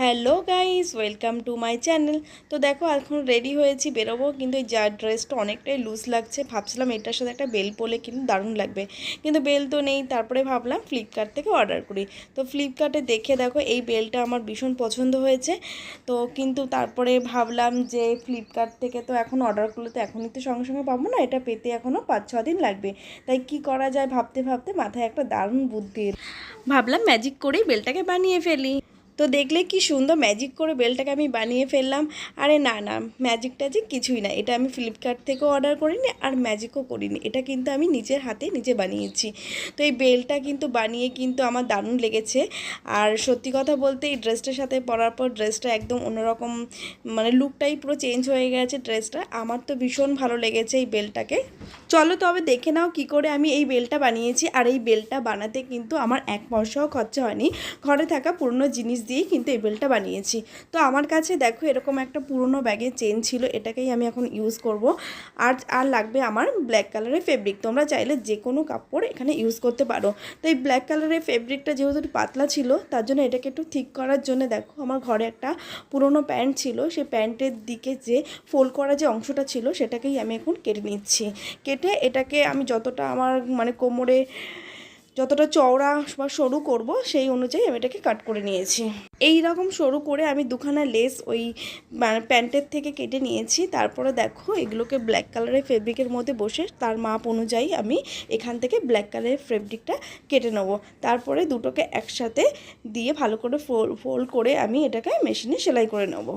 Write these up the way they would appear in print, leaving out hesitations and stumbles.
Hello guys, welcome to my channel. তো দেখো এখন রেডি হয়েছি, বেরোবো। কিন্তু এই যা ড্রেসটা অনেকটাই লুজ লাগছে, ভাবছিলাম এটার সাথে একটা বেল পরলে কিন্তু দারুণ লাগবে, কিন্তু বেল তো নেই। তারপরে ভাবলাম ফ্লিপকার্ট থেকে অর্ডার করি। তো ফ্লিপকার্টে দেখে দেখো এই বেলটা আমার ভীষণ পছন্দ হয়েছে। তো কিন্তু তারপরে ভাবলাম যে ফ্লিপকার্ট থেকে তো এখন অর্ডার করলে তো এখনই তো সঙ্গে সঙ্গে পাবো না, এটা পেতে এখনও 5-6 দিন লাগবে। তাই কি করা যায় ভাবতে ভাবতে মাথায় একটা দারুণ বুদ্ধি, ভাবলাম ম্যাজিক করেই বেলটাকে বানিয়ে ফেলি। তো দেখলে কি সুন্দর ম্যাজিক করে বেলটাকে আমি বানিয়ে ফেললাম। আরে না না, ম্যাজিক ট্যাজিক কিছুই না, এটা আমি ফ্লিপকার্ট থেকেও অর্ডার করিনি আর ম্যাজিকও করিনি, এটা কিন্তু আমি নিজের হাতে নিজে বানিয়েছি। তো এই বেলটা কিন্তু বানিয়ে কিন্তু আমার দারুণ লেগেছে। আর সত্যি কথা বলতে এই ড্রেসটার সাথে পরার পর ড্রেসটা একদম অন্যরকম, মানে লুকটাই পুরো চেঞ্জ হয়ে গেছে ড্রেসটা। আমার তো ভীষণ ভালো লেগেছে এই বেলটাকে। চলো তবে দেখে নাও কি করে আমি এই বেলটা বানিয়েছি। আর এই বেলটা বানাতে কিন্তু আমার 1 পয়সাও খরচা হয়নি, ঘরে থাকা পুরনো জিনিস দিয়েই কিন্তু এই বেলটা বানিয়েছি। তো আমার কাছে দেখো এরকম একটা পুরনো ব্যাগের চেন ছিল, এটাকেই আমি এখন ইউজ করব। আর লাগবে আমার ব্ল্যাক কালারের ফেব্রিক। তোমরা চাইলে যে কোনো কাপড় এখানে ইউজ করতে পারো। তো এই ব্ল্যাক কালারের ফেব্রিকটা যেহেতু একটু পাতলা ছিল, তার জন্য এটাকে একটু ঠিক করার জন্য দেখো আমার ঘরে একটা পুরনো প্যান্ট ছিল, সেই প্যান্টের দিকে যে ফোল্ড করা যে অংশটা ছিল সেটাকেই আমি এখন কেটে নিচ্ছি। কেটে এটাকে আমি যতটা আমার মানে কোমরে যতটা চওড়া বা সরু করব সেই অনুযায়ী আমি এটাকে কাট করে নিয়েছি। এই রকম সরু করে আমি দুখানা লেস ওই প্যান্টের থেকে কেটে নিয়েছি। তারপরে দেখো এগুলোকে ব্ল্যাক কালারের ফেব্রিকের মধ্যে বসে তার মাপ অনুযায়ী আমি এখান থেকে ব্ল্যাক কালারের ফেব্রিকটা কেটে নেব। তারপরে দুটোকে একসাথে দিয়ে ভালো করে ফোল্ড করে আমি এটাকে মেশিনে সেলাই করে নেব।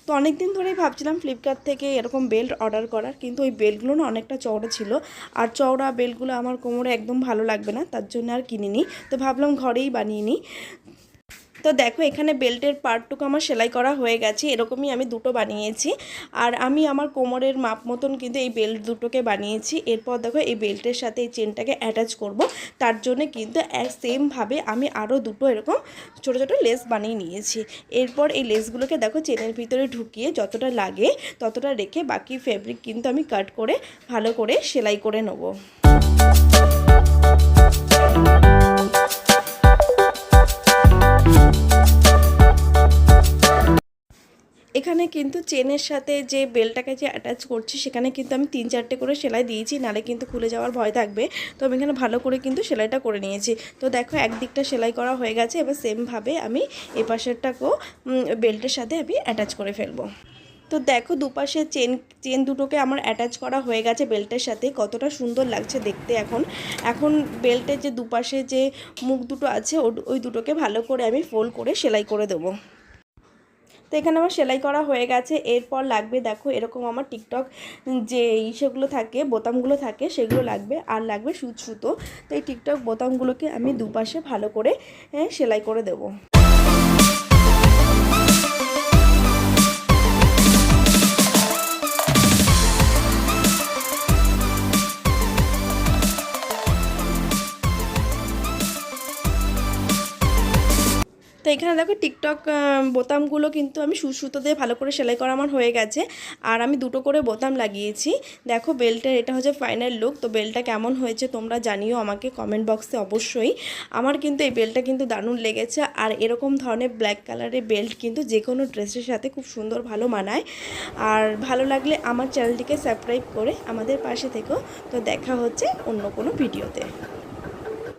তো অনেক দিন ধরেই ভাবছিলাম ফ্লিপকার্ট থেকে এরকম বেল্ট অর্ডার করার, কিন্তু ওই বেল্টগুলো না অনেকটা চওড়া ছিল, আর চওড়া বেল্টগুলো আমার কোমরে একদম ভালো লাগবে না, তার জন্য আর কিনিনি। তো ভাবলাম ঘরেই বানিয়ে নিই। তো দেখো এখানে বেল্টের পার্টটুকু আমার সেলাই করা হয়ে গেছে, এরকমই আমি দুটো বানিয়েছি। আর আমি আমার কোমরের মাপ মতন কিন্তু এই বেল্ট দুটোকে বানিয়েছি। এরপর দেখো এই বেল্টের সাথে এই চেনটাকে অ্যাটাচ করব, তার জন্য কিন্তু সেমভাবে আমি আরও দুটো এরকম ছোটো ছোটো লেস বানিয়ে নিয়েছি। এরপর এই লেসগুলোকে দেখো চেনের ভিতরে ঢুকিয়ে যতটা লাগে ততটা রেখে বাকি ফেব্রিক কিন্তু আমি কাট করে ভালো করে সেলাই করে নেব। এখানে কিন্তু চেনের সাথে যে বেলটাকে যে অ্যাটাচ করছি সেখানে কিন্তু আমি 3-4টে করে সেলাই দিয়েছি, নালে কিন্তু খুলে যাওয়ার ভয় থাকবে। তো আমি এখানে ভালো করে কিন্তু সেলাইটা করে নিয়েছি। তো দেখো একদিকটা সেলাই করা হয়ে গেছে, এবার সেমভাবে আমি এই পাশেরটাকেও বেল্টের সাথে আমি অ্যাটাচ করে ফেলবো। তো দেখো দুপাশে চেন দুটোকে আমার অ্যাটাচ করা হয়ে গেছে বেল্টের সাথে, কতটা সুন্দর লাগছে দেখতে। এখন বেল্টের যে দুপাশে যে মুখ দুটো আছে ওই দুটোকে ভালো করে আমি ফোল্ড করে সেলাই করে দেবো। তো এখানে আমার সেলাই করা হয়ে গেছে। এরপর লাগবে দেখো এরকম আমার টিকটক যে সেগুলো থাকে বোতামগুলো থাকে সেগুলো লাগবে, আর লাগবে সুতো। তো এই টিকটক বোতামগুলোকে আমি দুপাশে ভালো করে সেলাই করে দেবো। তো এখানে দেখো টিকটক বোতামগুলো কিন্তু আমি সুতো দিয়ে ভালো করে সেলাই করা আমার হয়ে গেছে, আর আমি দুটো করে বোতাম লাগিয়েছি। দেখো বেল্টের এটা হচ্ছে ফাইনাল লুক। তো বেল্টটা কেমন হয়েছে তোমরা জানিও আমাকে কমেন্ট বক্সে অবশ্যই। আমার কিন্তু এই বেল্টটা কিন্তু দারুণ লেগেছে, আর এরকম ধরনের ব্ল্যাক কালারের বেল্ট কিন্তু যে কোনো ড্রেসের সাথে খুব সুন্দর ভালো মানায়। আর ভালো লাগলে আমার চ্যানেলটিকে সাবস্ক্রাইব করে আমাদের পাশে থেকো। তো দেখা হচ্ছে অন্য কোনো ভিডিওতে।